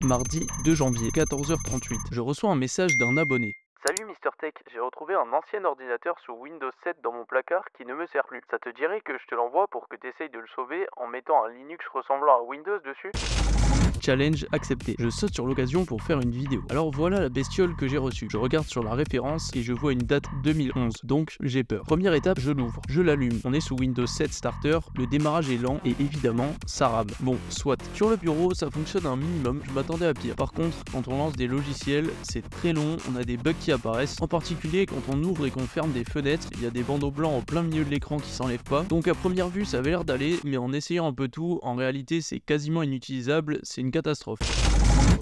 Mardi 2 janvier, 14h38. Je reçois un message d'un abonné. Salut Mister Tech, j'ai retrouvé un ancien ordinateur sous Windows 7 dans mon placard qui ne me sert plus. Ça te dirait que je te l'envoie pour que tu essayes de le sauver en mettant un Linux ressemblant à Windows dessus? Challenge accepté. Je saute sur l'occasion pour faire une vidéo. Alors voilà la bestiole que j'ai reçue. Je regarde sur la référence et je vois une date 2011, donc j'ai peur. Première étape, je l'ouvre, je l'allume. On est sous Windows 7 Starter, le démarrage est lent et évidemment ça rame. Bon, soit. Sur le bureau, ça fonctionne un minimum, je m'attendais à pire. Par contre, quand on lance des logiciels, c'est très long, on a des bugs qui apparaissent. En particulier quand on ouvre et qu'on ferme des fenêtres, il y a des bandeaux blancs en plein milieu de l'écran qui s'enlèvent pas. Donc à première vue, ça avait l'air d'aller, mais en essayant un peu tout, en réalité c'est quasiment inutilisable, c'est une catastrophe.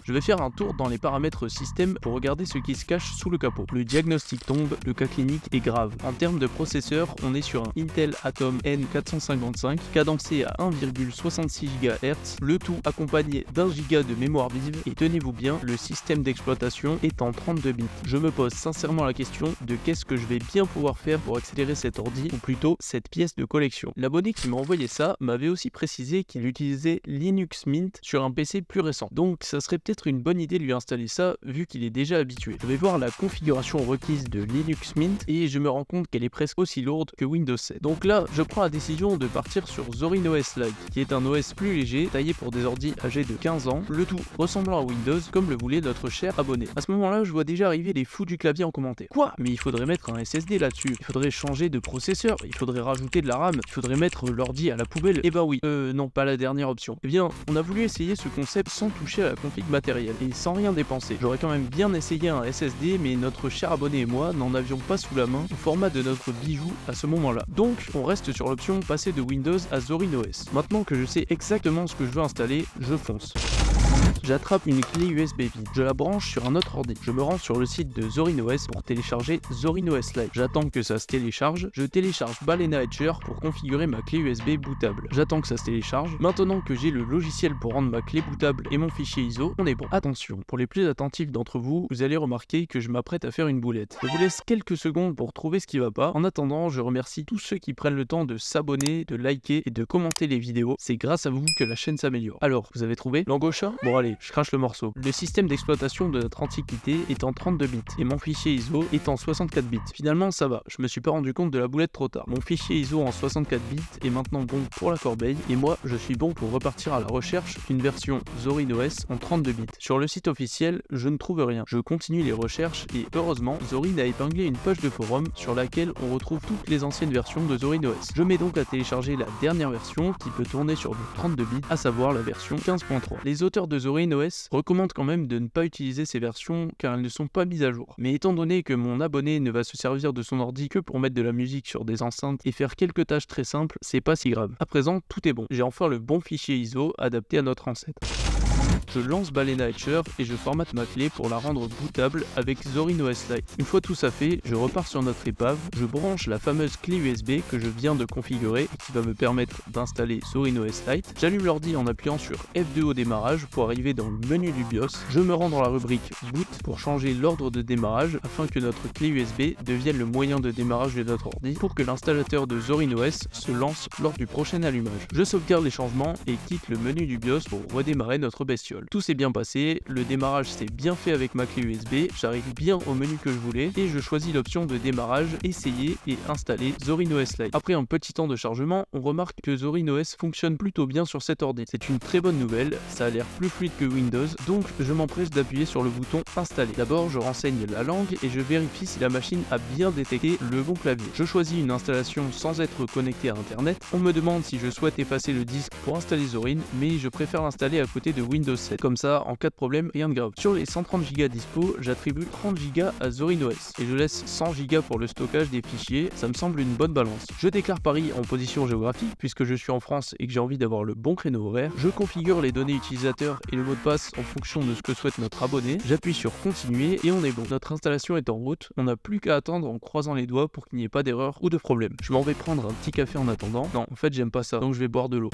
Je vais faire un tour dans les paramètres système pour regarder ce qui se cache sous le capot. Le diagnostic tombe, le cas clinique est grave. En termes de processeur, on est sur un Intel Atom N455 cadencé à 1,66 GHz, le tout accompagné d'1 Go de mémoire vive et tenez-vous bien, le système d'exploitation est en 32 bits. Je me pose sincèrement la question de qu'est-ce que je vais bien pouvoir faire pour accélérer cet ordi, ou plutôt cette pièce de collection. L'abonné qui m'a envoyé ça m'avait aussi précisé qu'il utilisait Linux Mint sur un PC plus récent. Donc ça serait peut-être une bonne idée de lui installer ça vu qu'il est déjà habitué. Je vais voir la configuration requise de Linux Mint et je me rends compte qu'elle est presque aussi lourde que Windows 7. Donc là, je prends la décision de partir sur Zorin OS Lite, qui est un OS plus léger, taillé pour des ordis âgés de 15 ans, le tout ressemblant à Windows comme le voulait notre cher abonné. À ce moment-là, je vois déjà arriver les fous du clavier en commentaire. Quoi? Mais il faudrait mettre un SSD là-dessus, il faudrait changer de processeur, il faudrait rajouter de la RAM, il faudrait mettre l'ordi à la poubelle. Et bah oui, non, pas la dernière option. Eh bien, on a voulu essayer ce concept sans toucher à la config matérielle et sans rien dépenser. J'aurais quand même bien essayé un SSD, mais notre cher abonné et moi n'en avions pas sous la main au format de notre bijou à ce moment-là. Donc, on reste sur l'option passer de Windows à Zorin OS. Maintenant que je sais exactement ce que je veux installer, je fonce. J'attrape une clé USB vide, je la branche sur un autre ordi. Je me rends sur le site de Zorin OS pour télécharger Zorin OS Lite. J'attends que ça se télécharge. Je télécharge Balena Etcher pour configurer ma clé USB bootable. J'attends que ça se télécharge. Maintenant que j'ai le logiciel pour rendre ma clé bootable et mon fichier ISO, on est bon. Attention, pour les plus attentifs d'entre vous, vous allez remarquer que je m'apprête à faire une boulette. Je vous laisse quelques secondes pour trouver ce qui va pas. En attendant, je remercie tous ceux qui prennent le temps de s'abonner, de liker et de commenter les vidéos. C'est grâce à vous que la chaîne s'améliore. Alors, vous avez trouvé l'Angosha? Bon allez, je crache le morceau. Le système d'exploitation de notre antiquité est en 32 bits et mon fichier ISO est en 64 bits. Finalement ça va, je me suis pas rendu compte de la boulette trop tard. Mon fichier ISO en 64 bits est maintenant bon pour la corbeille et moi je suis bon pour repartir à la recherche d'une version Zorin OS en 32 bits. Sur le site officiel, je ne trouve rien. Je continue les recherches et heureusement, Zorin a épinglé une page de forum sur laquelle on retrouve toutes les anciennes versions de Zorin OS. Je mets donc à télécharger la dernière version qui peut tourner sur du 32 bits, à savoir la version 15.3. Les auteurs de Zorin OS recommande quand même de ne pas utiliser ces versions car elles ne sont pas mises à jour. Mais étant donné que mon abonné ne va se servir de son ordi que pour mettre de la musique sur des enceintes et faire quelques tâches très simples, c'est pas si grave. À présent, tout est bon. J'ai enfin le bon fichier ISO adapté à notre ancêtre. Je lance Balena Etcher et je formate ma clé pour la rendre bootable avec Zorin OS Lite. Une fois tout ça fait, je repars sur notre épave, je branche la fameuse clé USB que je viens de configurer et qui va me permettre d'installer Zorin OS Lite. J'allume l'ordi en appuyant sur F2 au démarrage pour arriver dans le menu du BIOS. Je me rends dans la rubrique Boot pour changer l'ordre de démarrage afin que notre clé USB devienne le moyen de démarrage de notre ordi pour que l'installateur de Zorin OS se lance lors du prochain allumage. Je sauvegarde les changements et quitte le menu du BIOS pour redémarrer notre bestiole. Tout s'est bien passé, le démarrage s'est bien fait avec ma clé USB, j'arrive bien au menu que je voulais et je choisis l'option de démarrage, essayer et installer Zorin OS Lite. Après un petit temps de chargement, on remarque que Zorin OS fonctionne plutôt bien sur cet ordi. C'est une très bonne nouvelle, ça a l'air plus fluide que Windows, donc je m'empresse d'appuyer sur le bouton installer. D'abord, je renseigne la langue et je vérifie si la machine a bien détecté le bon clavier. Je choisis une installation sans être connecté à internet. On me demande si je souhaite effacer le disque pour installer Zorin, mais je préfère l'installer à côté de Windows 7. Comme ça, en cas de problème, rien de grave. Sur les 130 Go dispo, j'attribue 30 Go à Zorin OS et je laisse 100 Go pour le stockage des fichiers, ça me semble une bonne balance. Je déclare Paris en position géographique puisque je suis en France et que j'ai envie d'avoir le bon créneau horaire. Je configure les données utilisateurs et le mot de passe en fonction de ce que souhaite notre abonné. J'appuie sur continuer et on est bon. Notre installation est en route, on n'a plus qu'à attendre en croisant les doigts pour qu'il n'y ait pas d'erreur ou de problème. Je m'en vais prendre un petit café en attendant. Non, en fait j'aime pas ça, donc je vais boire de l'eau.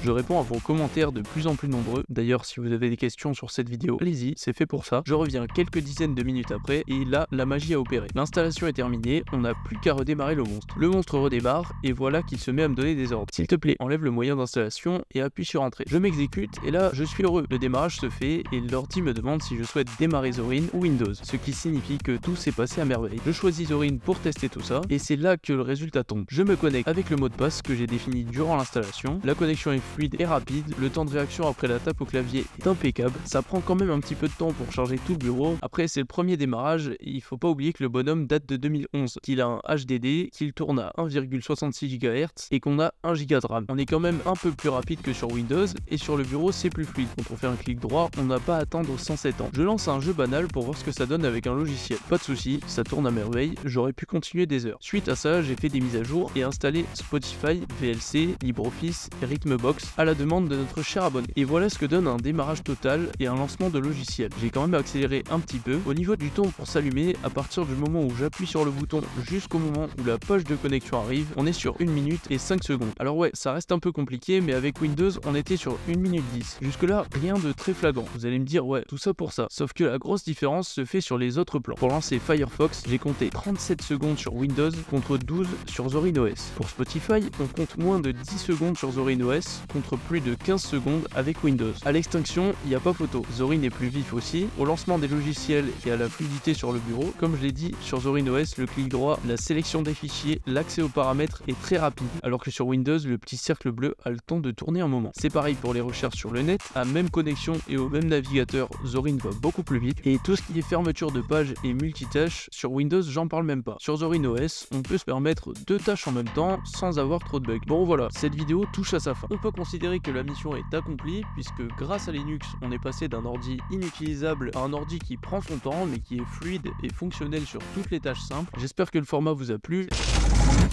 Je réponds à vos commentaires de plus en plus nombreux. D'ailleurs, si vous avez des questions sur cette vidéo, allez-y, c'est fait pour ça. Je reviens quelques dizaines de minutes après et là, la magie a opéré. L'installation est terminée, on n'a plus qu'à redémarrer le monstre. Le monstre redémarre et voilà qu'il se met à me donner des ordres. S'il te plaît, enlève le moyen d'installation et appuie sur entrée. Je m'exécute et là, je suis heureux. Le démarrage se fait et l'ordi me demande si je souhaite démarrer Zorin ou Windows, ce qui signifie que tout s'est passé à merveille. Je choisis Zorin pour tester tout ça et c'est là que le résultat tombe. Je me connecte avec le mot de passe que j'ai défini durant l'installation. La connexion est fluide et rapide, le temps de réaction après la tape au clavier est impeccable. Ça prend quand même un petit peu de temps pour charger tout le bureau. Après, c'est le premier démarrage et il faut pas oublier que le bonhomme date de 2011, qu'il a un HDD, qu'il tourne à 1,66 GHz et qu'on a 1 Go de RAM. On est quand même un peu plus rapide que sur Windows et sur le bureau c'est plus fluide. Quand on fait un clic droit, on n'a pas à attendre 107 ans. Je lance un jeu banal pour voir ce que ça donne avec un logiciel. Pas de souci, ça tourne à merveille, j'aurais pu continuer des heures. Suite à ça, j'ai fait des mises à jour et installé Spotify, VLC, LibreOffice et Rhythmbox à la demande de notre cher abonné. Et voilà ce que donne un démarrage total et un lancement de logiciel. J'ai quand même accéléré un petit peu. Au niveau du temps pour s'allumer, à partir du moment où j'appuie sur le bouton jusqu'au moment où la page de connexion arrive, on est sur 1 minute et 5 secondes. Alors ouais, ça reste un peu compliqué, mais avec Windows, on était sur 1 minute 10. Jusque là, rien de très flagrant. Vous allez me dire, ouais, tout ça pour ça. Sauf que la grosse différence se fait sur les autres plans. Pour lancer Firefox, j'ai compté 37 secondes sur Windows contre 12 sur Zorin OS. Pour Spotify, on compte moins de 10 secondes sur Zorin OS contre plus de 15 secondes avec Windows. À l'extinction, il n'y a pas photo. Zorin est plus vif aussi. Au lancement des logiciels et à la fluidité sur le bureau, comme je l'ai dit, sur Zorin OS, le clic droit, la sélection des fichiers, l'accès aux paramètres est très rapide, alors que sur Windows, le petit cercle bleu a le temps de tourner un moment. C'est pareil pour les recherches sur le net, à même connexion et au même navigateur, Zorin va beaucoup plus vite. Et tout ce qui est fermeture de page et multitâche, sur Windows, j'en parle même pas. Sur Zorin OS, on peut se permettre 2 tâches en même temps sans avoir trop de bugs. Bon voilà, cette vidéo touche à sa fin. On peut considérer que la mission est accomplie, puisque grâce à Linux, on est passé d'un ordi inutilisable à un ordi qui prend son temps, mais qui est fluide et fonctionnel sur toutes les tâches simples. J'espère que le format vous a plu.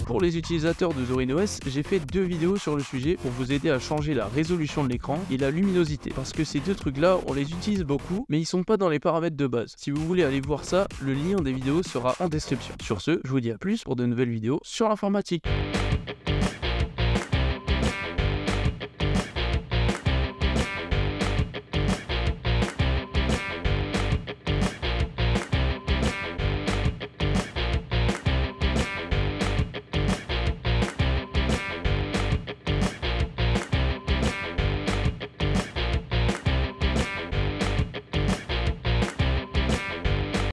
Pour les utilisateurs de Zorin OS, j'ai fait 2 vidéos sur le sujet pour vous aider à changer la résolution de l'écran et la luminosité, parce que ces deux trucs là on les utilise beaucoup mais ils sont pas dans les paramètres de base. Si vous voulez aller voir ça, le lien des vidéos sera en description. Sur ce, je vous dis à plus pour de nouvelles vidéos sur l'informatique.